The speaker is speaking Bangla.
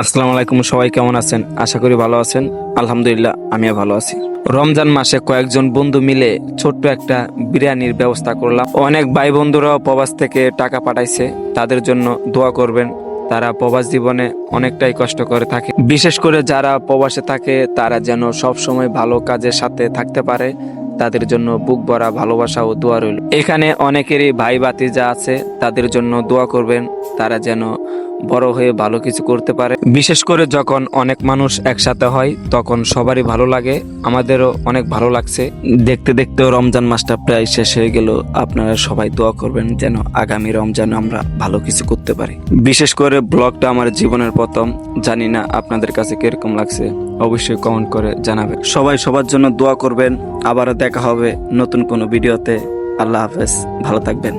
আসসালামু আলাইকুম, সবাই কেমন আছেন? আশা করি ভালো আছেন। আলহামদুলিল্লাহ, আমিও ভালো আছি। রমজান মাসে কয়েকজন বন্ধু মিলে ছোট্ট একটা বিরিয়ানির ব্যবস্থা করলাম। অনেক ভাই বন্ধুরাও প্রবাস থেকে টাকা পাঠাইছে, তাদের জন্য দোয়া করবেন। তারা প্রবাস জীবনে অনেকটাই কষ্ট করে থাকে, বিশেষ করে যারা প্রবাসে থাকে তারা যেন সব সময় ভালো কাজের সাথে থাকতে পারে। তাদের জন্য বুক ভরা ভালোবাসা ও দোয়া রইল। এখানে অনেকেরই ভাই ভাতিজা আছে, তাদের জন্য দোয়া করবেন। তারা যেন বড় হয়ে ভালো কিছু করতে পারে। বিশেষ করে যখন অনেক মানুষ একসাথে হয় তখন সবারই ভালো লাগে, আমাদেরও অনেক ভালো লাগছে। দেখতে দেখতেও রমজান মাসটা প্রায় শেষ হয়ে গেল। আপনারা সবাই দোয়া করবেন যেন আগামী রমজানে আমরা ভালো কিছু করতে পারি। বিশেষ করে ব্লগটা আমার জীবনের প্রথম, জানি না আপনাদের কাছে কিরকম লাগছে, অবশ্যই কমেন্ট করে জানাবেন। সবাই সবার জন্য দোয়া করবেন। আবারও দেখা হবে নতুন কোনো ভিডিওতে। আল্লাহ হাফেজ, ভালো থাকবেন।